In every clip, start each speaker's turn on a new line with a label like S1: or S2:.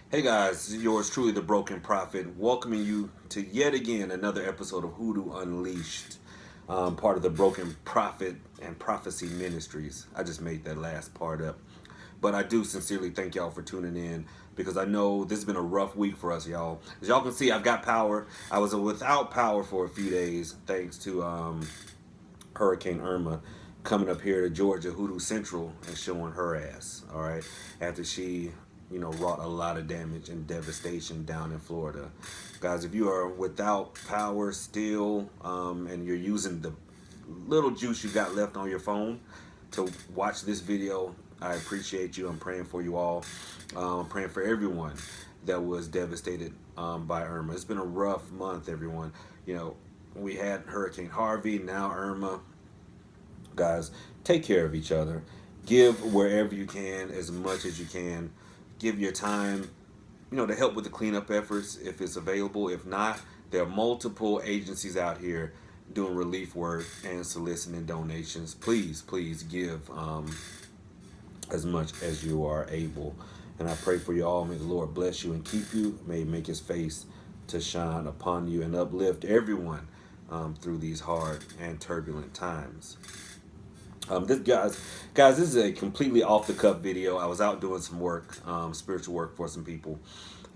S1: Hey guys, this is yours truly, the Broken Prophet, welcoming you to yet again another episode of Hoodoo Unleashed, part of the Broken Prophet and Prophecy Ministries. I just made that last part up. But I do sincerely thank y'all for tuning in because I know this has been a rough week for us, y'all. As y'all can see, I've got power. I was without power for a few days thanks to Hurricane Irma coming up here to Georgia, Hoodoo Central, and showing her ass. All right, after she, wrought a lot of damage and devastation down in Florida, guys. If you are without power still, and you're using the little juice you got left on your phone to watch this video, I appreciate you. I'm praying for you all. I'm praying for everyone that was devastated by Irma. It's been a rough month, everyone. We had Hurricane Harvey, now Irma. Guys, take care of each other. Give wherever you can, as much as you can. Give your time, to help with the cleanup efforts if it's available. If not, there are multiple agencies out here doing relief work and soliciting donations. Please, please give as much as you are able. And I pray for you all. May the Lord bless you and keep you. May He make His face to shine upon you and uplift everyone through these hard and turbulent times. This is a completely off the cuff video. I was out doing some work, spiritual work for some people,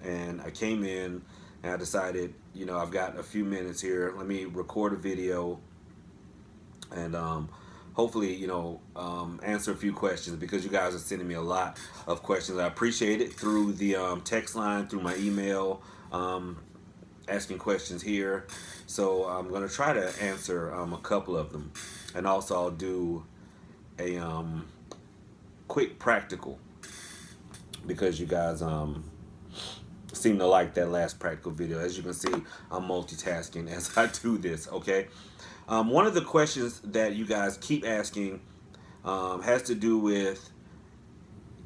S1: and I came in and I decided, I've got a few minutes here. Let me record a video and hopefully, answer a few questions because you guys are sending me a lot of questions. I appreciate it through the text line, through my email, asking questions here. So I'm gonna try to answer a couple of them, and also I'll do a quick practical because you guys seem to like that last practical video. As you can see, I'm multitasking as I do this. Okay, one of the questions that you guys keep asking has to do with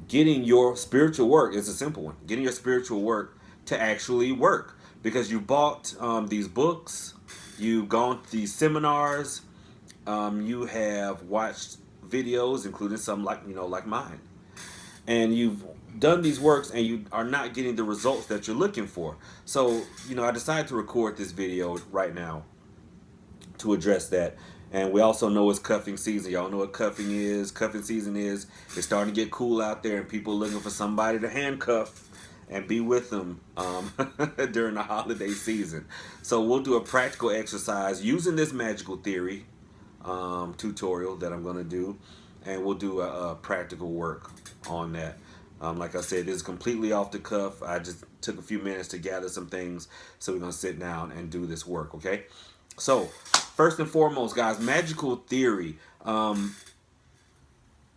S1: getting your spiritual work. It's a simple one: getting your spiritual work to actually work, because you bought these books, you've gone to these seminars, you have watched videos, including some like mine, and you've done these works and you are not getting the results that you're looking for. So, I decided to record this video right now to address that. And we also know it's cuffing season. Y'all know what cuffing is. Cuffing season is. It's starting to get cool out there, and people looking for somebody to handcuff and be with them during the holiday season. So we'll do a practical exercise using this magical theory tutorial that I'm going to do, and we'll do a practical work on that. Like I said, this is completely off the cuff. I just took a few minutes to gather some things, so we're going to sit down and do this work, okay? So, first and foremost, guys, magical theory. A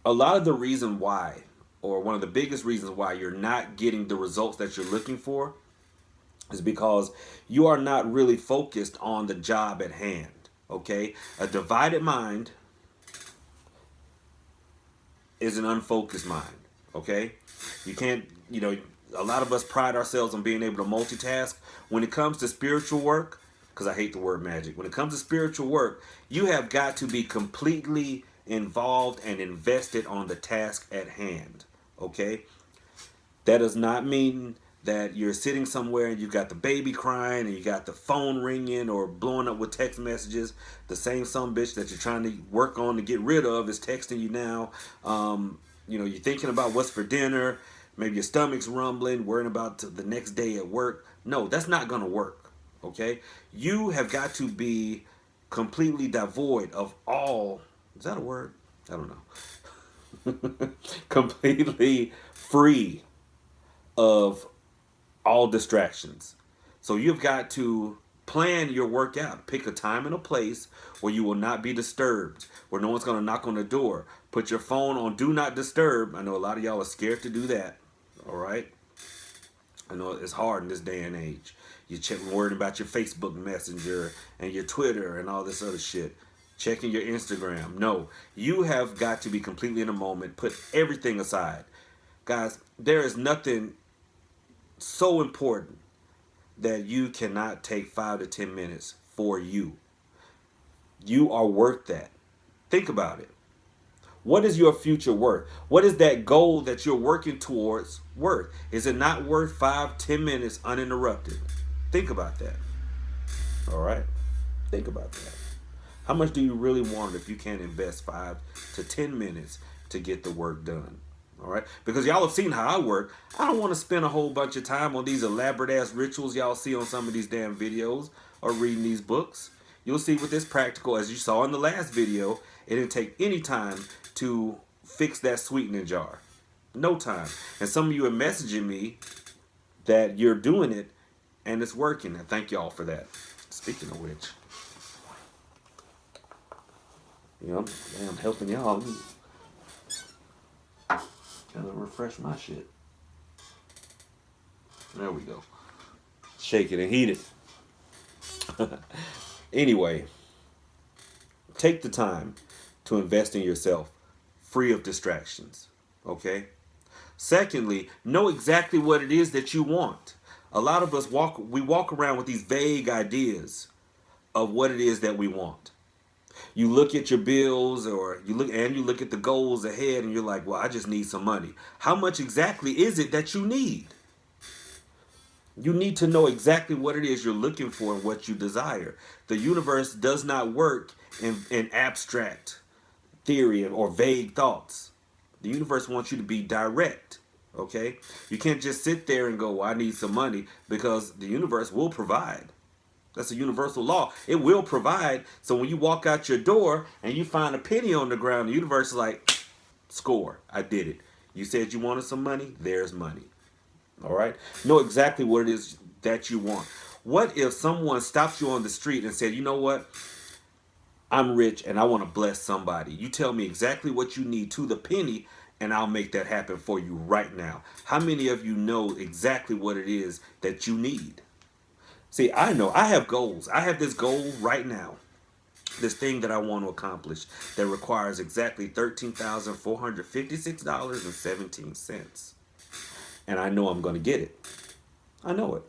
S1: lot of the reason why, or one of the biggest reasons why you're not getting the results that you're looking for, is because you are not really focused on the job at hand. Okay, a divided mind is an unfocused mind. Okay, you can't, a lot of us pride ourselves on being able to multitask. When it comes to spiritual work, because I hate the word magic, when it comes to spiritual work, you have got to be completely involved and invested on the task at hand. Okay, that does not mean that you're sitting somewhere and you got the baby crying and you got the phone ringing or blowing up with text messages. The same some bitch that you're trying to work on to get rid of is texting you now. You're thinking about what's for dinner. Maybe your stomach's rumbling, worrying about the next day at work. No, that's not going to work. Okay? You have got to be completely devoid of all. Is that a word? I don't know. Completely free of all distractions. So you've got to plan your workout. Pick a time and a place where you will not be disturbed, where no one's going to knock on the door. Put your phone on do not disturb. I know a lot of y'all are scared to do that. All right. I know it's hard in this day and age. You're worried about your Facebook Messenger and your Twitter and all this other shit. Checking your Instagram. No, you have got to be completely in the moment. Put everything aside. Guys, there is nothing so important that you cannot take 5 to 10 minutes for you. You are worth that. Think about it. What is your future worth? What is that goal that you're working towards worth? Is it not worth 5, 10 minutes uninterrupted? Think about that. All right? Think about that. How much do you really want if you can't invest 5 to 10 minutes to get the work done? All right? Because y'all have seen how I work. I don't want to spend a whole bunch of time on these elaborate ass rituals y'all see on some of these damn videos or reading these books. You'll see with this practical, as you saw in the last video, it didn't take any time to fix that sweetening jar. No time. And some of you are messaging me that you're doing it and it's working. And thank y'all for that. Speaking of which, you know, I'm helping y'all. Gotta refresh my shit. There we go. Shake it and heat it. Anyway, take the time to invest in yourself, free of distractions. Okay? Secondly, know exactly what it is that you want. A lot of us walk around with these vague ideas of what it is that we want. You look at your bills or you look at the goals ahead and you're like, well, I just need some money. How much exactly is it that you need? You need to know exactly what it is you're looking for and what you desire. The universe does not work in abstract theory or vague thoughts. The universe wants you to be direct. Okay? You can't just sit there and go, well, I need some money, because the universe will provide. That's a universal law. It will provide. So when you walk out your door and you find a penny on the ground, the universe is like, score. I did it. You said you wanted some money. There's money. All right? Know exactly what it is that you want. What if someone stopped you on the street and said, you know what? I'm rich and I want to bless somebody. You tell me exactly what you need to the penny and I'll make that happen for you right now. How many of you know exactly what it is that you need? See, I know. I have goals. I have this goal right now. This thing that I want to accomplish that requires exactly $13,456.17. And I know I'm going to get it. I know it.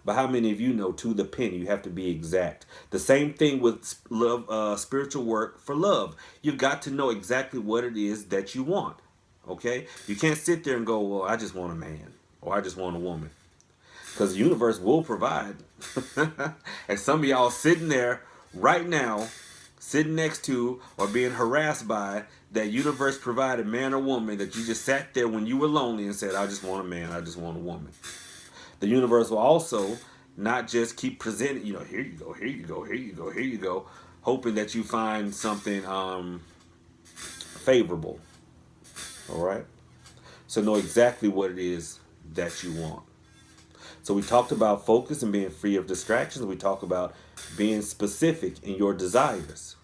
S1: But how many of you know to the penny you have to be exact? The same thing with love, spiritual work for love. You've got to know exactly what it is that you want. Okay? You can't sit there and go, well, I just want a man or I just want a woman. Because the universe will provide. And some of y'all sitting there right now, sitting next to or being harassed by that universe provided man or woman that you just sat there when you were lonely and said, I just want a man, I just want a woman. The universe will also not just keep presenting, here you go, here you go, here you go, here you go, hoping that you find something favorable. All right? So know exactly what it is that you want. So we talked about focus and being free of distractions. We talked about being specific in your desires.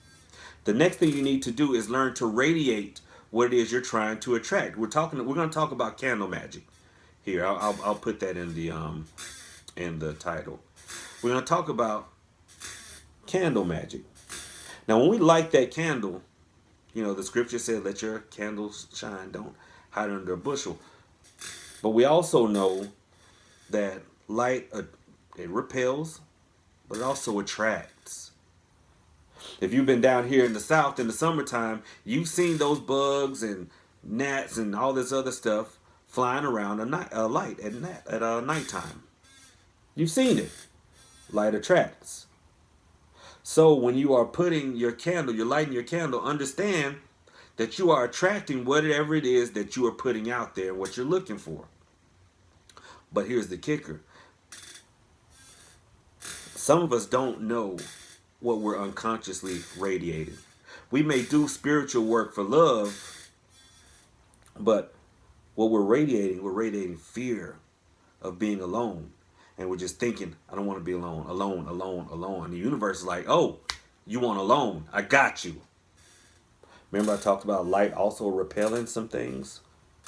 S1: The next thing you need to do is learn to radiate what it is you're trying to attract. We're going to talk about candle magic here. I'll put that in the title. We're going to talk about candle magic. Now, when we light that candle, the scripture said, let your candles shine, don't hide under a bushel. But we also know that light, it repels, but it also attracts. If you've been down here in the South in the summertime, you've seen those bugs and gnats and all this other stuff flying around a light at nighttime. You've seen it. Light attracts. So when you are putting your candle, you're lighting your candle, understand that you are attracting whatever it is that you are putting out there, what you're looking for. But here's the kicker. Some of us don't know what we're unconsciously radiating. We may do spiritual work for love, but what we're radiating fear of being alone. And we're just thinking, I don't want to be alone, alone, alone, alone. And the universe is like, oh, you want alone? I got you. Remember I talked about light also repelling some things,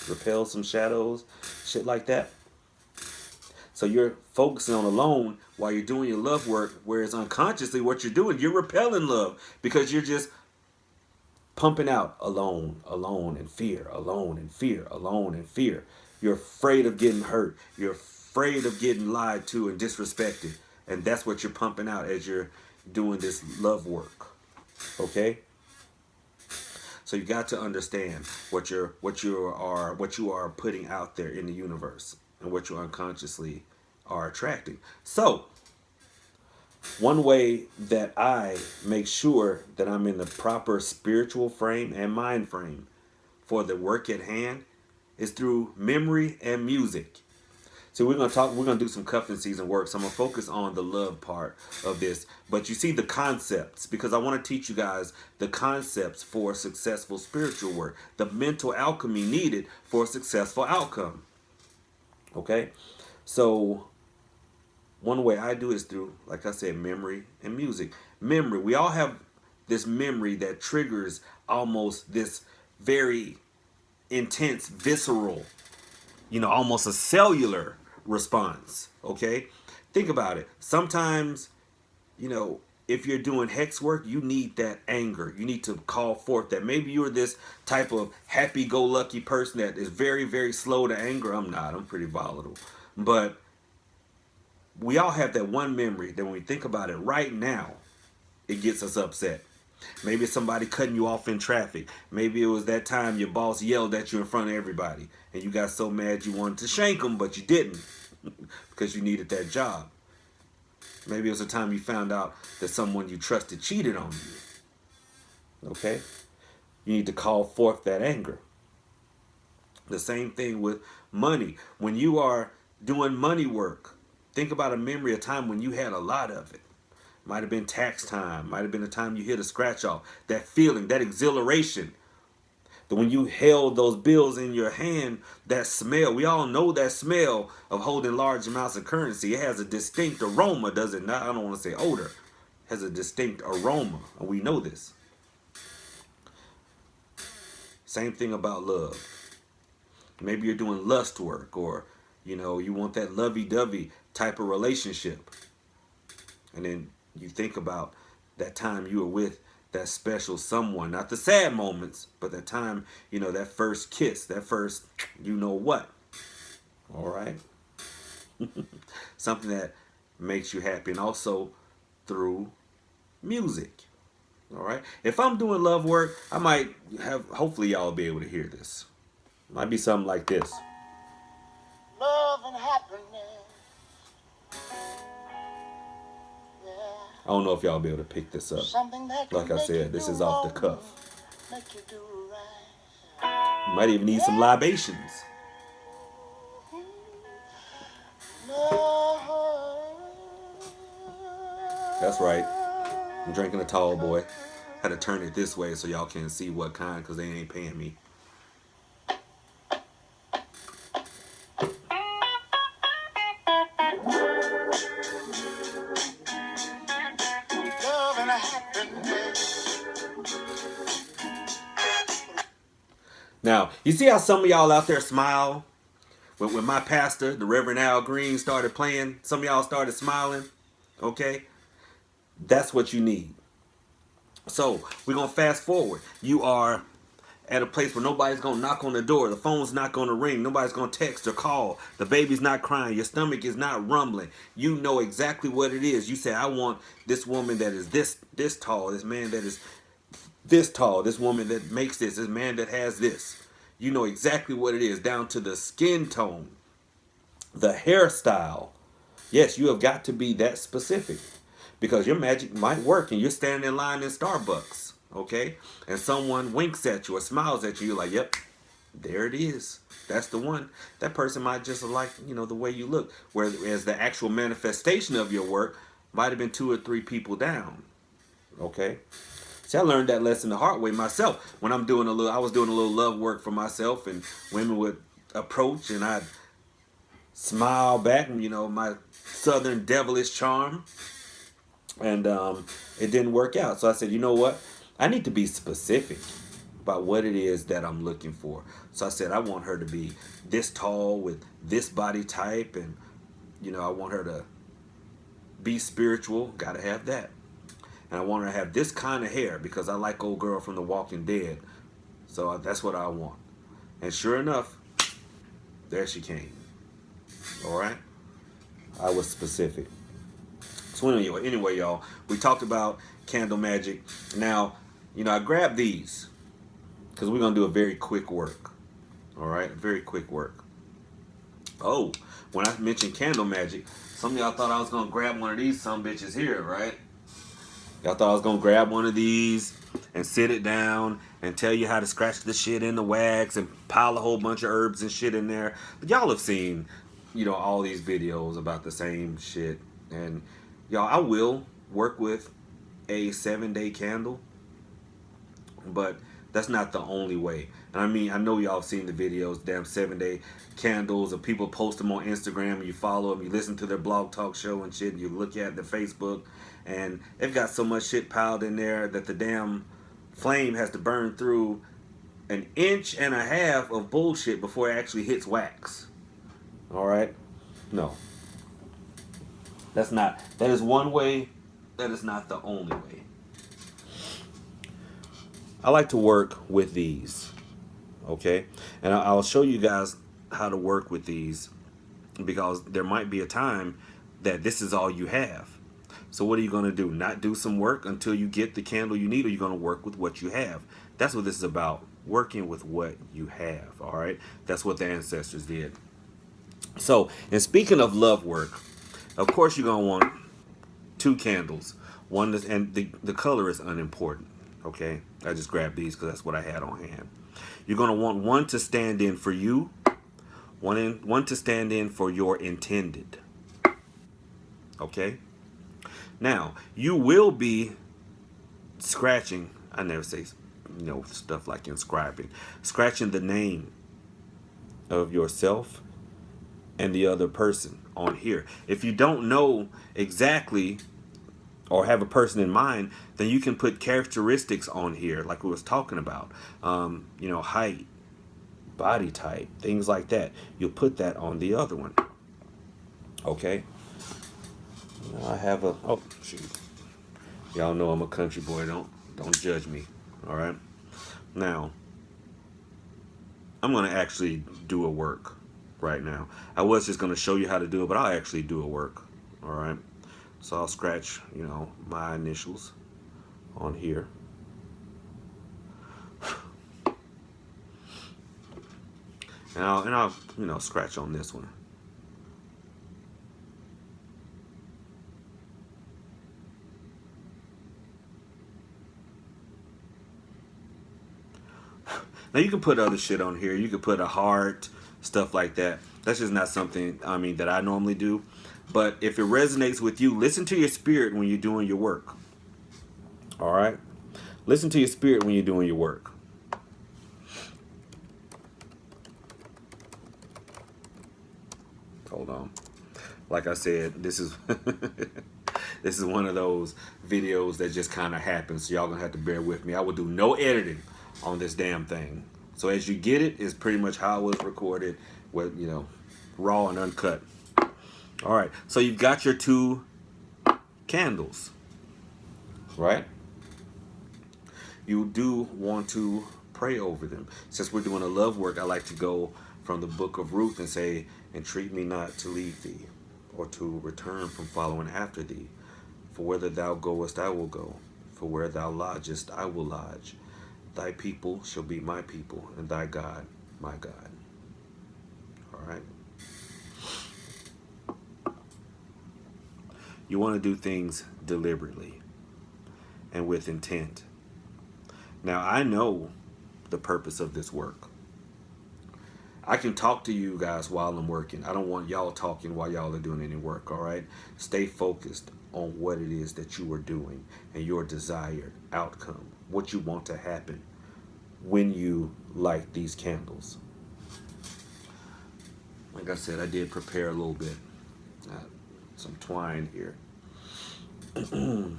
S1: repel some shadows, shit like that. So you're focusing on alone while you're doing your love work, whereas unconsciously what you're doing, you're repelling love because you're just pumping out alone, alone, and fear, alone, and fear, alone, and fear. You're afraid of getting hurt. You're afraid of getting lied to and disrespected. And that's what you're pumping out as you're doing this love work. Okay? So you got to understand what you are putting out there in the universe and what you unconsciously are attracting. So one way that I make sure that I'm in the proper spiritual frame and mind frame for the work at hand is through memory and music. So we're gonna do some cuffing season work. So I'm gonna focus on the love part of this. But you see the concepts, because I want to teach you guys the concepts for successful spiritual work, the mental alchemy needed for a successful outcome. Okay? So one way I do is through, like I said, memory and music. Memory. We all have this memory that triggers almost this very intense, visceral, almost a cellular response. Okay? Think about it. Sometimes, if you're doing hex work, you need that anger. You need to call forth that. Maybe you're this type of happy-go-lucky person that is very, very slow to anger. I'm not. I'm pretty volatile. But we all have that one memory that when we think about it right now, it gets us upset. Maybe it's somebody cutting you off in traffic. Maybe it was that time your boss yelled at you in front of everybody and you got so mad you wanted to shank them, but you didn't because you needed that job. Maybe it was the time you found out that someone you trusted cheated on you. Okay? You need to call forth that anger. The same thing with money. When you are doing money work, think about a memory, a time when you had a lot of it. Might have been tax time. Might have been the time you hit a scratch off. That feeling, that exhilaration. That when you held those bills in your hand, that smell. We all know that smell of holding large amounts of currency. It has a distinct aroma, does it not? I don't want to say odor. It has a distinct aroma. And we know this. Same thing about love. Maybe you're doing lust work, or, you want that lovey-dovey type of relationship. And then you think about that time you were with that special someone, not the sad moments, but that time, that first kiss, that first, what. All right. Something that makes you happy, and also through music. All right. If I'm doing love work, I might hopefully y'all will be able to hear this. Might be something like this.
S2: Love and happiness.
S1: I don't know if y'all will be able to pick this up. Like I said, this is off the cuff. You might even need some libations. That's right. I'm drinking a tall boy. Had to turn it this way so y'all can see what kind, because they ain't paying me. Now, you see how some of y'all out there smile? When my pastor, the Reverend Al Green, started playing, some of y'all started smiling. Okay? That's what you need. So, we're going to fast forward. You are at a place where nobody's going to knock on the door. The phone's not going to ring. Nobody's going to text or call. The baby's not crying. Your stomach is not rumbling. You know exactly what it is. You say, I want this woman that is this tall, this man that is this tall, this woman that makes this man that has this. You know exactly what it is, down to the skin tone, the hairstyle. Yes, you have got to be that specific, because your magic might work and you're standing in line in Starbucks, okay? And someone winks at you or smiles at you. You're like, yep, there it is. That's the one. That person might just like, the way you look. Whereas the actual manifestation of your work might have been 2 or 3 people down, okay? See, I learned that lesson the hard way myself. When I was doing a little love work for myself, and women would approach and I'd smile back, my southern devilish charm. And it didn't work out. So I said, you know what? I need to be specific about what it is that I'm looking for. So I said, I want her to be this tall with this body type. And, I want her to be spiritual. Got to have that. And I want her to have this kind of hair, because I like old girl from The Walking Dead. So that's what I want. And sure enough, there she came. All right? I was specific. So anyway, y'all, we talked about candle magic. Now, I grabbed these. because we're gonna do a very quick work. All right, very quick work. Oh, when I mentioned candle magic, some of y'all thought I was gonna grab one of these some bitches here, right? Y'all thought I was gonna grab one of these and sit it down and tell you how to scratch the shit in the wax and pile a whole bunch of herbs and shit in there. But y'all have seen, all these videos about the same shit. And y'all, I will work with a 7-day candle, but that's not the only way. And I mean, I know y'all have seen the videos, damn 7-day candles, or people post them on Instagram, and you follow them, you listen to their blog talk show and shit, and you look at their Facebook, and they've got so much shit piled in there that the damn flame has to burn through 1.5 inches of bullshit before it actually hits wax. All right? No. That is one way, that is not the only way. I like to work with these, okay? And I'll show you guys how to work with these, because there might be a time that this is all you have. So what are you going to do? Not do some work until you get the candle you need, or you're going to work with what you have? That's what this is about, working with what you have, all right? That's what the ancestors did. So, and speaking of love work, of course you're going to want 2 candles. One is, and the color is unimportant, okay? I just grabbed these because that's what I had on hand. You're going to want one to stand in for you, one to stand in for your intended, okay? Now, you will be scratching, I never say, stuff like inscribing, scratching the name of yourself and the other person on here. If you don't know exactly or have a person in mind, then you can put characteristics on here like we was talking about. Height, body type, things like that. You'll put that on the other one. Okay? I have a, oh shoot. Y'all know I'm a country boy. Don't judge me. All right? Now, I'm going to actually do a work right now. I was just going to show you how to do it, but I'll actually do a work. All right? So I'll scratch, my initials on here. And I'll scratch on this one. Now you can put other shit on here. You could put a heart, stuff like that. That's just not something, that I normally do. But if it resonates with you, listen to your spirit when you're doing your work. All right? Listen to your spirit when you're doing your work. Hold on. Like I said, this is this is one of those videos that just kind of happens. So y'all gonna have to bear with me. I will do no editing on this damn thing. So as you get it, is pretty much how it was recorded, with raw and uncut. All right. So you've got your 2 candles, right? You do want to pray over them. Since we're doing a love work, I like to go from the book of Ruth and say, entreat me not to leave thee, or to return from following after thee. For whither thou goest, I will go. For where thou lodgest, I will lodge. Thy people shall be my people, and thy God, my God. All right? You want to do things deliberately and with intent. Now, I know the purpose of this work. I can talk to you guys while I'm working. I don't want y'all talking while y'all are doing any work, all right? Stay focused on what it is that you are doing and your desired outcome, what you want to happen when you light these candles. Like I said, I did prepare a little bit. Some twine here. You're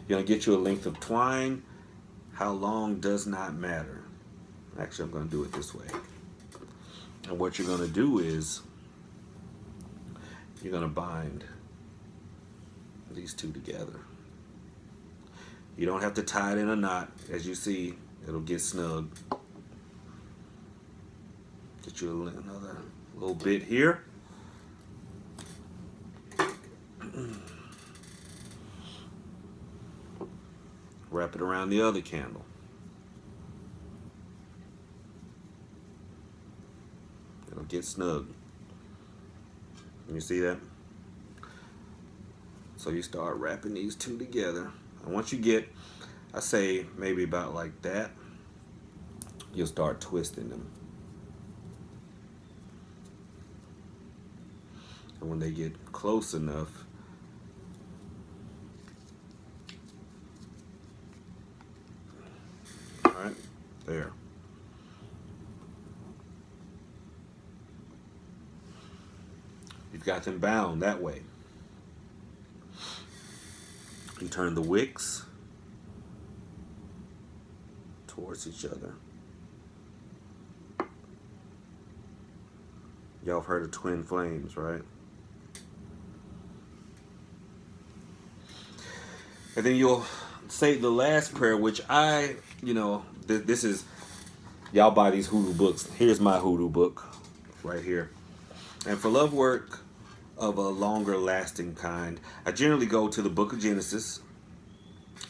S1: going to get you a length of twine. How long does not matter. Actually, I'm going to do it this way. And what you're going to do is you're going to bind these 2 together. You don't have to tie it in a knot. As you see, it'll get snug. Get you another little bit here. Wrap it around the other candle. get snug. You see that? So you start wrapping these two together. And once you get, I say maybe about like that, you'll start twisting them. And when they get close enough, all right, there. You've got them bound that way. You turn the wicks towards each other. Y'all have heard of twin flames, right? And then you'll say the last prayer, which this is, y'all buy these Hoodoo books. Here's my Hoodoo book right here. And for love work of a longer lasting kind, I generally go to the book of Genesis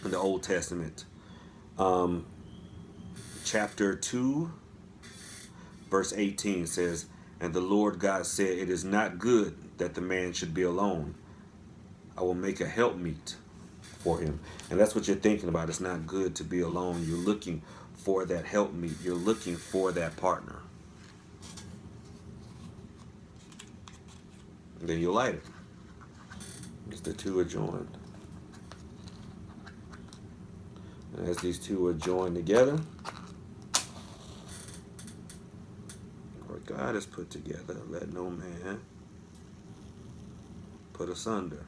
S1: in the Old Testament. Chapter 2, verse 18 says, "And the Lord God said, it is not good that the man should be alone. I will make a helpmeet for him." And that's what you're thinking about. It's not good to be alone. You're looking for that helpmeet. You're looking for that partner. And then you light it. As the two are joined. And as these two are joined together, or God has put together, let no man put asunder.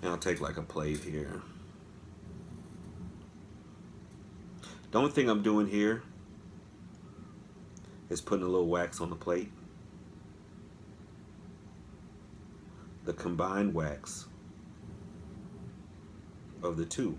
S1: And I'll take like a plate here. The only thing I'm doing here is putting a little wax on the plate. The combined wax of the two.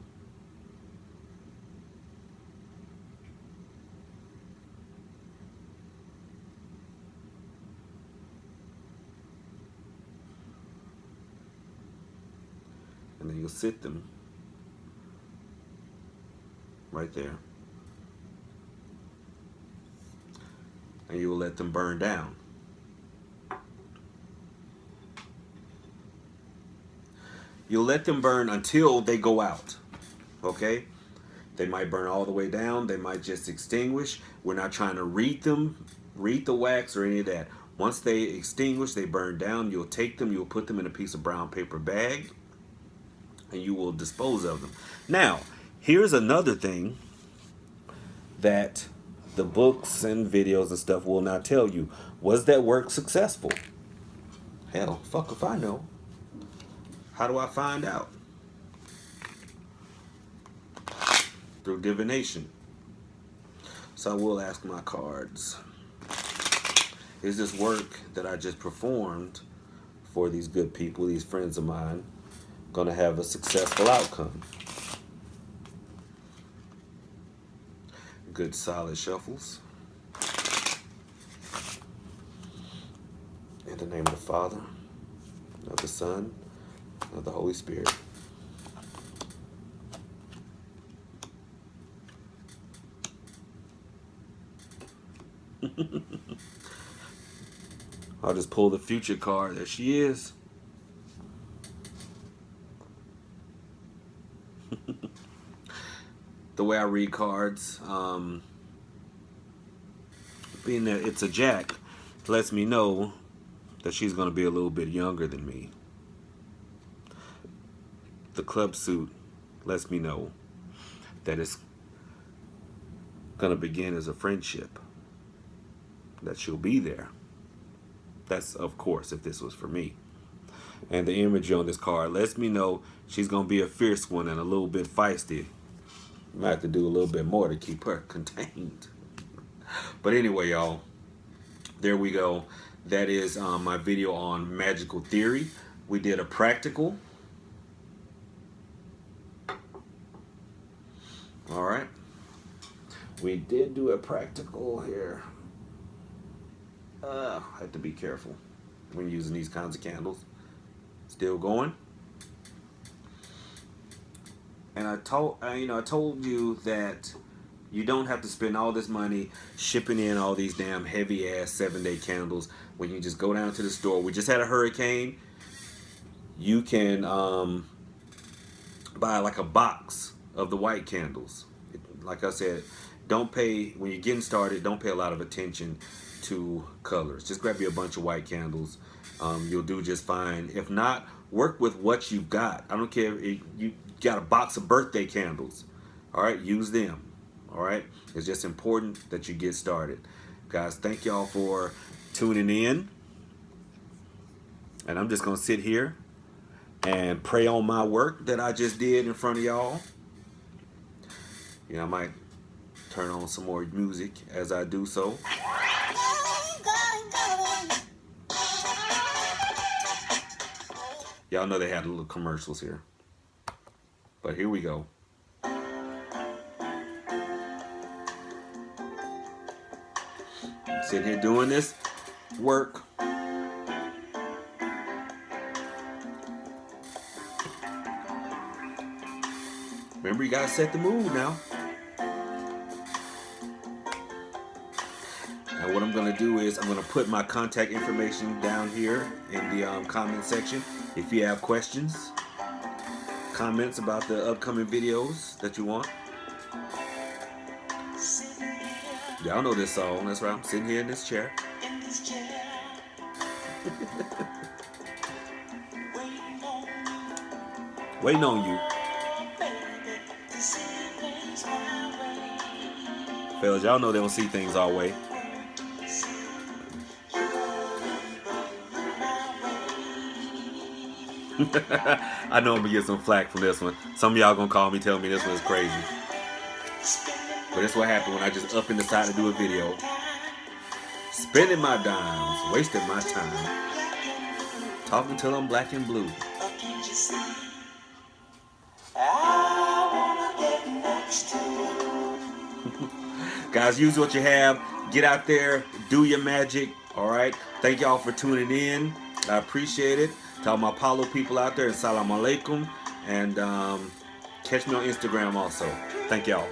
S1: And then you'll sit them right there. And you will let them burn down. You'll let them burn until they go out. Okay? They might burn all the way down. They might just extinguish. We're not trying to read the wax or any of that. Once they extinguish, they burn down, you'll take them, you'll put them in a piece of brown paper bag, and you will dispose of them. Now, here's another thing that the books and videos and stuff will not tell you. Was that work successful? Hell, fuck if I know. How do I find out? Through divination. So I will ask my cards. Is this work that I just performed for these good people, these friends of mine, going to have a successful outcome? Good solid shuffles. In the name of the Father, of the Son, of the Holy Spirit. I'll just pull the future card. There she is. The way I read cards, being that it's a jack, lets me know that she's going to be a little bit younger than me. The club suit lets me know that it's going to begin as a friendship, that she'll be there. That's, of course, if this was for me. And the image on this card lets me know she's going to be a fierce one and a little bit feisty. I might have to do a little bit more to keep her contained. But anyway, y'all, there we go. That is my video on magical theory. We did a practical. All right. We did do a practical here. I have to be careful when using these kinds of candles. Still going. And I told you that you don't have to spend all this money shipping in all these damn heavy ass 7-day candles when you just go down to the store. We just had a hurricane. You can buy like a box of the white candles. Like I said, don't pay when you're getting started. Don't pay a lot of attention to colors. Just grab you a bunch of white candles. You'll do just fine. If not, work with what you've got. I don't care if you got a box of birthday candles. All right, use them. All right, it's just important that you get started. Guys, thank y'all for tuning in. And I'm just going to sit here and pray on my work that I just did in front of y'all. You know, I might turn on some more music as I do so. Y'all know they had little commercials here. But here we go. I'm sitting here doing this work. Remember, you gotta set the mood now. And what I'm gonna do is I'm gonna put my contact information down here in the comment section. If you have questions, comments about the upcoming videos that you want. Y'all know this song. That's right. I'm sitting here in this chair. Waiting on you. Fellas, y'all know they don't see things our way. I know I'm gonna get some flack from this one. Some of y'all gonna call me, tell me this one is crazy. But that's what happened when I just up and decided to do a video. Spending my dimes, wasting my time, talking till I'm black and blue. Guys, use what you have. Get out there, do your magic. All right. Thank y'all for tuning in. I appreciate it. To all my Apollo people out there, and salam alaikum. And catch me on Instagram also. Thank y'all.